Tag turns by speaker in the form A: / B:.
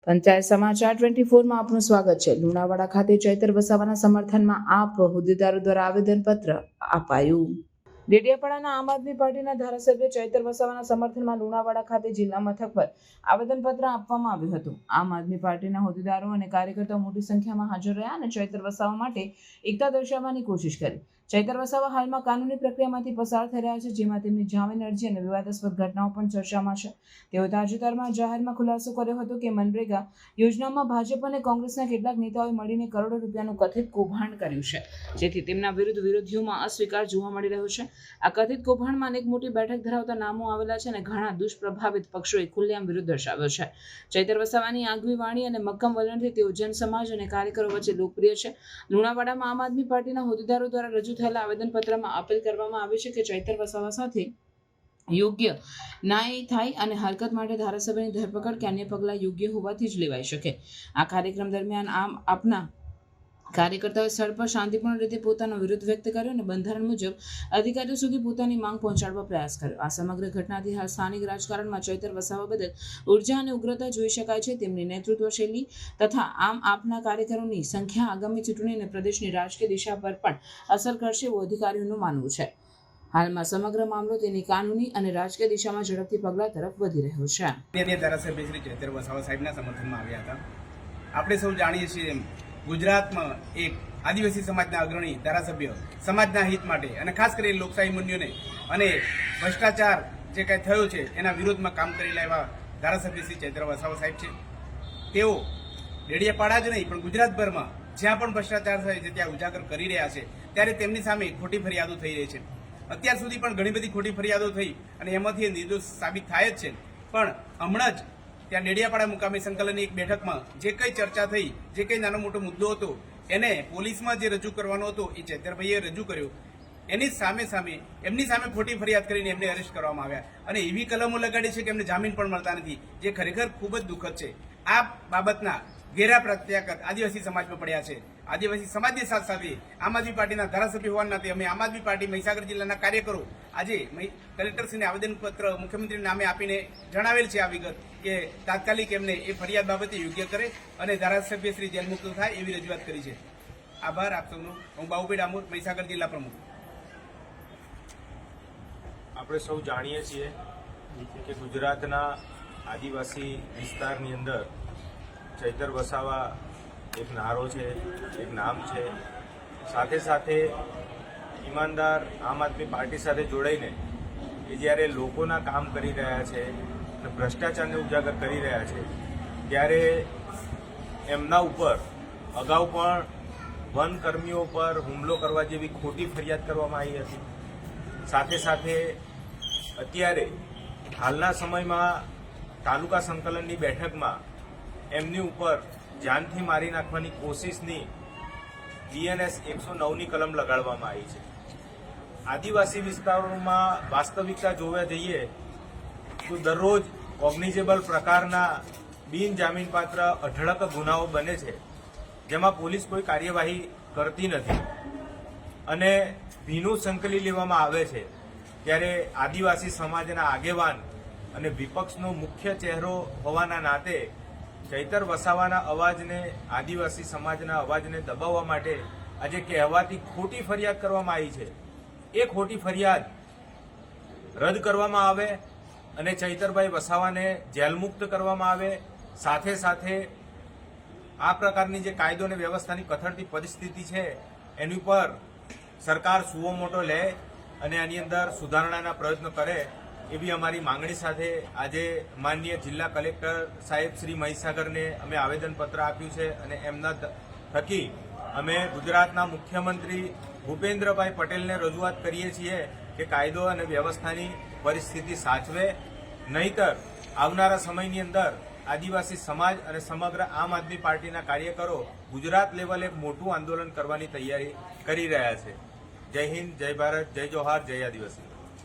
A: પંચાયત સમાચાર 24માં આપનું સ્વાગત છે। લુણાવાડા ખાતે ચૈતર વસાવાના સમર્થનમાં આપ હોદ્દેદારો દ્વારા આવેદનપત્ર અપાયું। ડેડિયાપાડાના આમ આદમી પાર્ટીના ધારાસભ્ય ચૈતર વસાવાના સમર્થનમાં લુણાવાડા ખાતે જિલ્લા મથક પર આવેદનપત્ર આપવામાં આવ્યું હતું। આમ આદમી પાર્ટીના હોદ્દેદારો અને કાર્યકર્તાઓ મોટી સંખ્યામાં હાજર રહ્યા અને ચૈતર વસાવા માટે એકતા દર્શાવવાની કોશિશ કરી। ચૈતર વસાવા હાલમાં કાનૂની પ્રક્રિયામાંથી પસાર થઈ રહ્યા છે, જેમાં તેમની જામીન અરજી અને વિવાદાસ્પદ ઘટનાઓ પણ ચર્ચામાં છે। તેઓ તાજેતરમાં જાહેરમાં ખુલાસો કર્યો હતો કે મનરેગા યોજનામાં ભાજપ અને કોંગ્રેસના કેટલાક નેતાઓએ મળીને કરોડો રૂપિયાનું કથિત કૌભાંડ કર્યું છે, જેથી તેમના વિરુદ્ધ વિરોધીઓમાં અસ્વીકાર જોવા મળી રહ્યો છે। આ કથિત કૌભાંડમાં અનેક મોટી બેઠક ધરાવતા નામો આવેલા છે અને ઘણા દુષ્પ્રભાવિત પક્ષોએ ખુલ્લેઆમ વિરોધ દર્શાવ્યો છે। ચૈતર વસાવાની આગવી વાણી અને મક્કમ વલણથી તેઓ જનસમાજ અને કાર્યકરો વચ્ચે લોકપ્રિય છે। લુણાવાડામાં આમ આદમી પાર્ટીના હોદ્દેદારો દ્વારા રજૂ થયેલા આવેદનપત્રમાં અપીલ કરવામાં આવી છે કે ચૈતર વસાવા સાથે યોગ્ય ન્યાય થાય અને હરકત માટે ધારાસભ્યની ધરપકડ કે અન્ય પગલાં યોગ્ય હોવાથી જ લેવાઈ શકે। આ કાર્યક્રમ દરમિયાન આપના કાર્યકર્તાઓએ સ્થળ પર શાંતિપૂર્ણ રીતે પોતાનો વિરોધ વ્યક્ત કર્યો અને બંધારણ મુજબ અધિકારીઓ સુધી પોતાની માંગ પહોંચાડવા પ્રયાસ કર્યો। આ સમગ્ર ઘટનાથી હાલ સ્થાનિક રાજકારણમાં ચૈતર વસાવા બદલ ઉર્જા અને ઉગ્રતા જોઈ શકાય છે। તેમની નેતૃત્વ શૈલી તથા આપના કાર્યકરોની સંખ્યા આગામી ચૂંટણી અને પ્રદેશની રાજકીય દિશા પર પણ અસર કરશે એવું અધિકારીઓનું માનવું છે। હાલમાં સમગ્ર મામલો તેની કાનૂની અને રાજકીય દિશામાં ઝડપથી પગલા તરફ વધી રહ્યો છે।
B: ધારાસભ્ય શ્રી ચૈતર વસાવા સાહેબના સમર્થનમાં આવ્યા હતા। આપણે સૌ જાણીએ છીએ ગુજરાતમાં એક આદિવાસી સમાજના અગ્રણી ધારાસભ્ય સમાજના હિત માટે અને ખાસ કરીને લોકશાહી મૂલ્યોને અને ભ્રષ્ટાચાર જે કંઈ થયો છે એના વિરોધમાં કામ કરેલા એવા ધારાસભ્ય શ્રી ચૈતર વસાવા સાહેબ છે। તેઓ ડેડિયાપાડા જ નહીં પણ ગુજરાતભરમાં જ્યાં પણ ભ્રષ્ટાચાર થાય છે ત્યાં ઉજાગર કરી રહ્યા છે, ત્યારે તેમની સામે ખોટી ફરિયાદો થઈ રહી છે। અત્યાર સુધી પણ ઘણી બધી ખોટી ફરિયાદો થઈ અને એમાંથી નિર્દોષ સાબિત થાય જ છે, પણ હમણાં જ ત્યાં ડેડિયાપાડા મુકામે સંકલનની એક બેઠકમાં જે કંઈ ચર્ચા થઈ, જે કંઈ નાનો મોટો મુદ્દો હતો એને પોલીસમાં જે રજૂ કરવાનો હતો એ ચૈતરભાઈએ રજૂ કર્યો। એની સામે એમની સામે ખોટી ફરિયાદ કરીને એમને અરેસ્ટ કરવામાં આવ્યા અને એવી કલમો લગાડી છે કે એમને જામીન પણ મળતા નથી, જે ખરેખર ખૂબ જ દુઃખદ છે। આ બાબતના ઘેરા પ્રત્યાઘાત આદિવાસી સમાજમાં પડ્યા છે। આદિવાસી સમાજની સાથે સાથે આમ આદમી પાર્ટીના ધારાસભ્ય હોવાના નાતે અમે આમ આદમી પાર્ટી મહીસાગર જિલ્લાના કાર્યકરો આજે કલેક્ટરશ્રીને આવેદનપત્ર મુખ્યમંત્રીના નામે આપીને જણાવેલ છે આ વિગત કે તાત્કાલિક એમને એ ફરિયાદ બાબતે યોગ્ય કરે અને ધારાસભ્ય શ્રી જેલમુક્ત થાય એવી રજૂઆત કરી છે। આભાર આપ સૌનો। હું બાબુભાઈ ડામોર, મહીસાગર જિલ્લા પ્રમુખ।
C: આપણે સૌ જાણીએ છીએ કે ગુજરાતના આદિવાસી વિસ્તારની અંદર ચૈતર વસાવા એક નારો છે, એક નામ છે। સાથે સાથે ઈમાનદાર આમ આદમી પાર્ટી સાથે જોડાઈને એ જ્યારે લોકોના કામ કરી રહ્યા છે અને ભ્રષ્ટાચારને ઉજાગર કરી રહ્યા છે, ત્યારે એમના ઉપર અગાઉ પણ વનકર્મીઓ પર હુમલો કરવા જેવી ખોટી ફરિયાદ કરવામાં આવી હતી। સાથે સાથે અત્યારે હાલના સમયમાં તાલુકા સંકલનની બેઠકમાં એમની ઉપર જાનથી મારી નાખવાની કોશિશની BNS 109ની કલમ લગાડવામાં આવી છે। આદિવાસી વિસ્તારોમાં વાસ્તવિકતા જોવા જઈએ તો દરરોજ કોગ્નિઝેબલ પ્રકારના બિનજામીનપાત્ર અઢળક ગુનાઓ બને છે, જેમાં પોલીસ કોઈ કાર્યવાહી કરતી નથી અને ભીનું સંકલી લેવામાં આવે છે। ત્યારે આદિવાસી સમાજના આગેવાન અને વિપક્ષનો મુખ્ય ચહેરો હોવાના નાતે ચૈતર વસાવાના અવાજને, આદિવાસી સમાજના અવાજને દબાવવા માટે આજે કહેવાતી ખોટી ફરિયાદ કરવામાં આવી છે, એ ખોટી ફરિયાદ રદ કરવામાં આવે અને ચૈતરભાઈ વસાવાને જેલમુક્ત કરવામાં આવે। સાથે સાથે આ પ્રકારની જે કાયદો અને વ્યવસ્થાની કથળતી પરિસ્થિતિ છે એની પર સરકાર સુઓ મોટો લે અને આની અંદર સુધારણાના પ્રયત્નો કરે એવી અમારી માંગણી સાથે આજે માનનીય જિલ્લા કલેક્ટર સાહેબ શ્રી મહીસાગરને અમે આવેદનપત્ર આપ્યું છે અને એમના થકી અમે ગુજરાતના મુખ્યમંત્રી ભૂપેન્દ્રભાઈ પટેલને રજૂઆત કરીએ છીએ કે કાયદો અને વ્યવસ્થાની પરિસ્થિતિ સાચવે, નહીતર આવનારા સમયની અંદર આદિવાસી સમાજ અને સમગ્ર આમ આદમી પાર્ટીના કાર્યકરો ગુજરાત લેવલે એક મોટું આંદોલન કરવાની તૈયારી કરી રહ્યા છે। જય હિન્દ, જય ભારત, જય જોહાર, જય આદિવાસી।